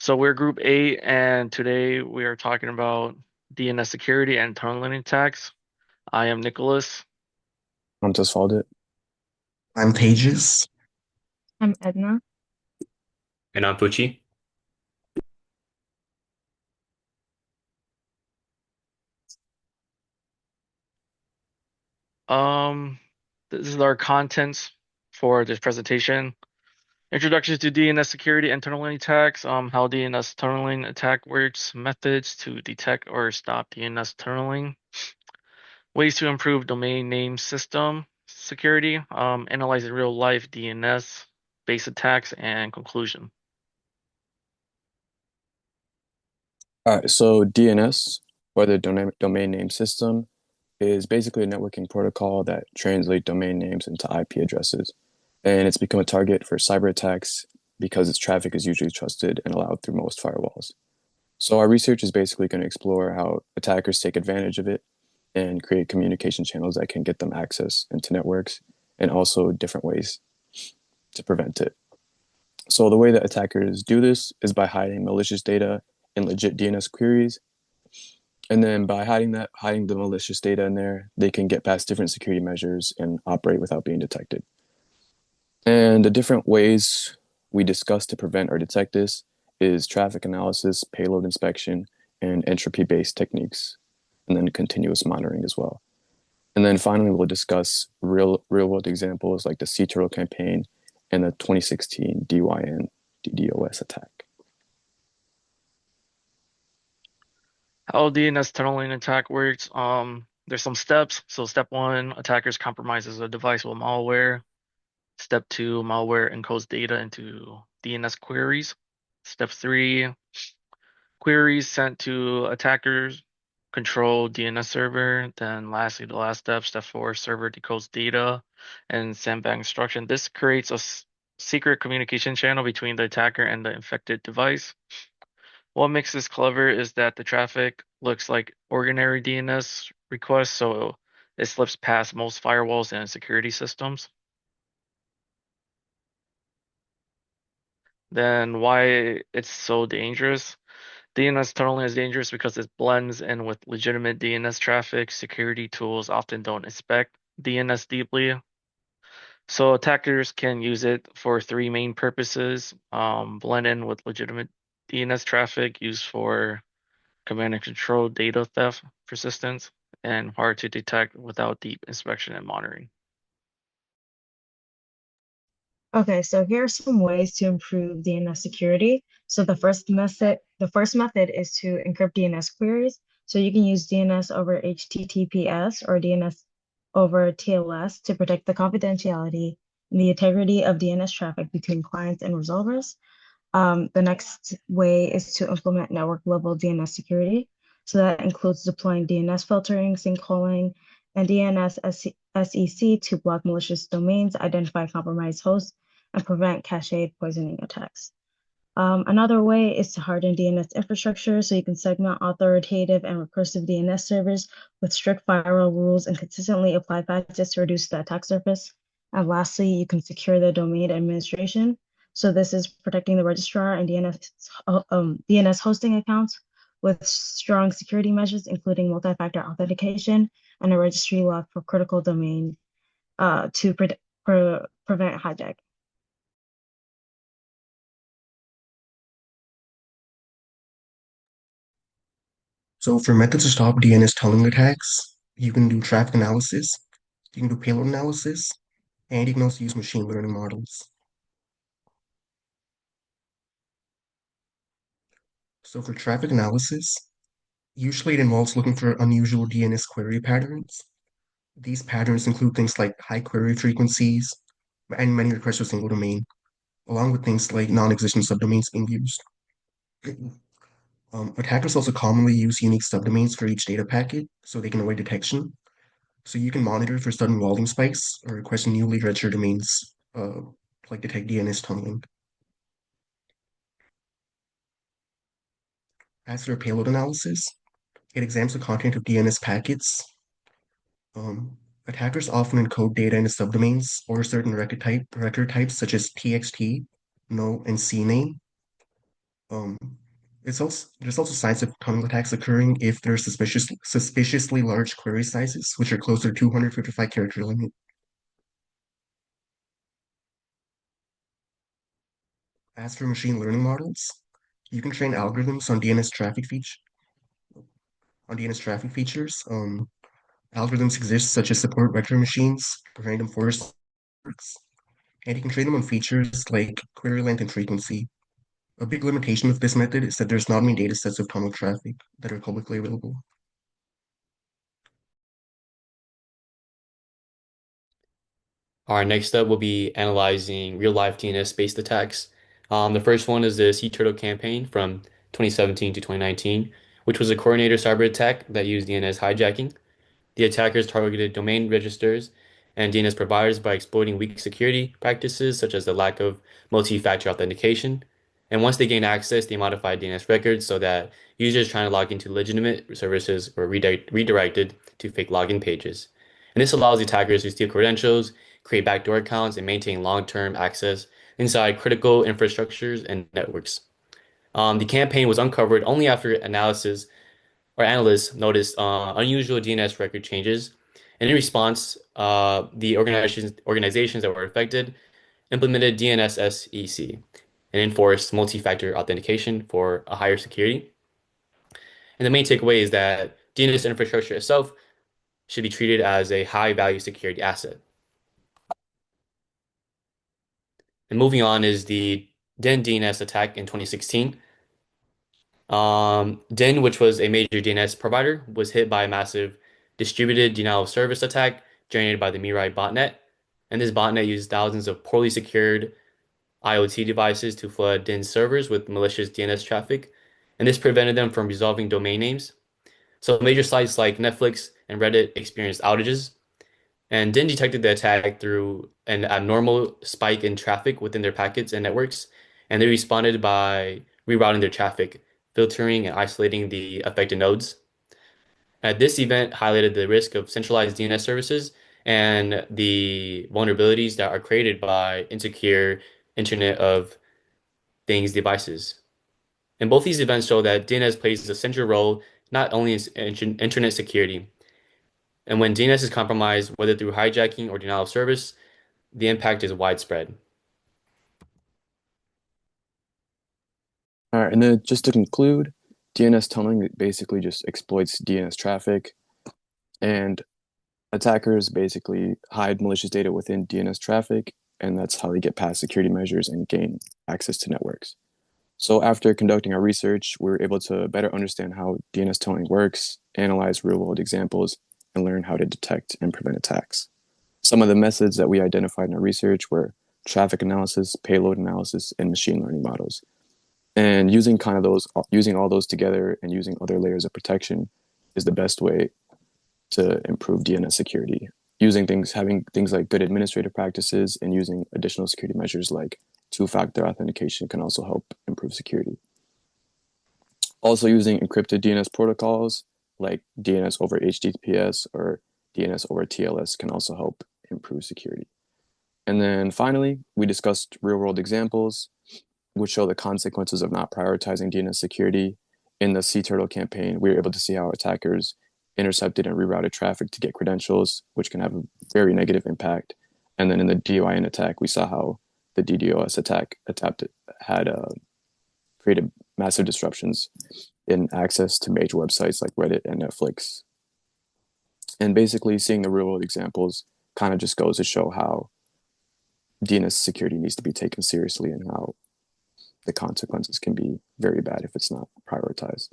So we're Group 8, and today we are talking about DNS security and tunneling attacks. I am Nicholas. I'm just followed it. I'm Pages. I'm Edna. And I'm Pucci. Um, this is our contents for this presentation. Introduction to DNS security and tunneling attacks. How DNS tunneling attack works. Methods to detect or stop DNS tunneling. Ways to improve domain name system security. Analyzing real life DNS base attacks and conclusion. All right, so DNS, or the domain name system, is basically a networking protocol that translates domain names into IP addresses. And it's become a target for cyber attacks because its traffic is usually trusted and allowed through most firewalls. So our research is basically going to explore how attackers take advantage of it and create communication channels that can get them access into networks and also different ways to prevent it. So the way that attackers do this is by hiding malicious data in legit DNS queries. And then by hiding the malicious data in there, they can get past different security measures and operate without being detected. And the different ways we discuss to prevent or detect this is traffic analysis, payload inspection, and entropy-based techniques, and then continuous monitoring as well. And then finally, we'll discuss real world examples like the Sea Turtle campaign and the 2016 DYN DDoS attack. How DNS tunneling attack works. There's some steps. So step 1, attackers compromises a device with malware. Step 2, malware encodes data into DNS queries. Step 3, queries sent to attackers control DNS server. Then lastly, the last step, step 4, server decodes data and send back instruction. This creates a secret communication channel between the attacker and the infected device. What makes this clever is that the traffic looks like ordinary DNS requests, so it slips past most firewalls and security systems. Then why it's so dangerous? DNS tunneling is dangerous because it blends in with legitimate DNS traffic. Security tools often don't inspect DNS deeply. So attackers can use it for three main purposes. Blend in with legitimate DNS traffic used for command and control data theft persistence, and hard to detect without deep inspection and monitoring. Okay, so here are some ways to improve DNS security. So the first method is to encrypt DNS queries. So you can use DNS over HTTPS or DNS over TLS to protect the confidentiality and the integrity of DNS traffic between clients and resolvers. The next way is to implement network level DNS security. So that includes deploying DNS filtering, sinkholing, and DNS SEC to block malicious domains, identify compromised hosts, and prevent cache poisoning attacks. Another way is to harden DNS infrastructure so you can segment authoritative and recursive DNS servers with strict firewall rules and consistently apply patches to reduce the attack surface. And lastly, you can secure the domain administration. So this is protecting the registrar and DNS hosting accounts with strong security measures, including multi-factor authentication and a registry lock for critical domain to prevent hijack. So for methods to stop DNS tunneling attacks, you can do traffic analysis, you can do payload analysis, and you can also use machine learning models. So for traffic analysis, usually it involves looking for unusual DNS query patterns. These patterns include things like high query frequencies and many requests to a single domain, along with things like non-existent subdomains being used. Attackers also commonly use unique subdomains for each data packet so they can avoid detection. So you can monitor for sudden volume spikes or request newly registered domains, like detect DNS tunneling. As for payload analysis, it examines the content of DNS packets. Attackers often encode data into subdomains or certain record types such as TXT, no, and CNAME. Um, there's also signs of tunnel attacks occurring if there are suspiciously large query sizes, which are closer to 255 character limit. As for machine learning models, you can train algorithms on DNS traffic features. Algorithms exist such as support vector machines, random forest networks, and you can train them on features like query length and frequency. A big limitation of this method is that there's not many datasets of tunnel traffic that are publicly available. Our next step will be analyzing real-life DNS-based attacks. The first one is the Sea Turtle campaign from 2017 to 2019, which was a coordinator cyber attack that used DNS hijacking. The attackers targeted domain registers and DNS providers by exploiting weak security practices such as the lack of multi-factor authentication. And once they gained access, they modified DNS records so that users trying to log into legitimate services were redirected to fake login pages. And this allows the attackers to steal credentials, create backdoor accounts, and maintain long-term access inside critical infrastructures and networks. The campaign was uncovered only after analysis or analysts noticed unusual DNS record changes. And in response, the organizations that were affected implemented DNS SEC and enforced multi-factor authentication for a higher security. And the main takeaway is that DNS infrastructure itself should be treated as a high-value security asset. And moving on is the DEN DNS attack in 2016. DIN, which was a major DNS provider, was hit by a massive distributed denial of service attack generated by the Mirai botnet. And this botnet used thousands of poorly secured IoT devices to flood DIN's servers with malicious DNS traffic. And this prevented them from resolving domain names. So major sites like Netflix and Reddit experienced outages. And DIN detected the attack through an abnormal spike in traffic within their packets and networks, and they responded by rerouting their traffic, filtering and isolating the affected nodes. This event highlighted the risk of centralized DNS services and the vulnerabilities that are created by insecure Internet of Things devices. And both these events show that DNS plays a central role not only in internet security, and when DNS is compromised, whether through hijacking or denial of service, the impact is widespread. All right, and then just to conclude, DNS tunneling basically just exploits DNS traffic, and attackers basically hide malicious data within DNS traffic, and that's how they get past security measures and gain access to networks. So after conducting our research, we were able to better understand how DNS tunneling works, analyze real-world examples, and learn how to detect and prevent attacks. Some of the methods that we identified in our research were traffic analysis, payload analysis, and machine learning models. And using all those together and using other layers of protection is the best way to improve DNS security. Having things like good administrative practices and using additional security measures like two-factor authentication can also help improve security. Also, using encrypted DNS protocols like DNS over HTTPS or DNS over TLS can also help improve security. And then finally, we discussed real-world examples which show the consequences of not prioritizing DNS security. In the Sea Turtle campaign, we were able to see how attackers intercepted and rerouted traffic to get credentials, which can have a very negative impact. And then in the DOIN attack, we saw how the DDoS attack had created massive disruptions in access to major websites like Reddit and Netflix. And basically, seeing the real world examples kind of just goes to show how DNS security needs to be taken seriously and how the consequences can be very bad if it's not prioritized.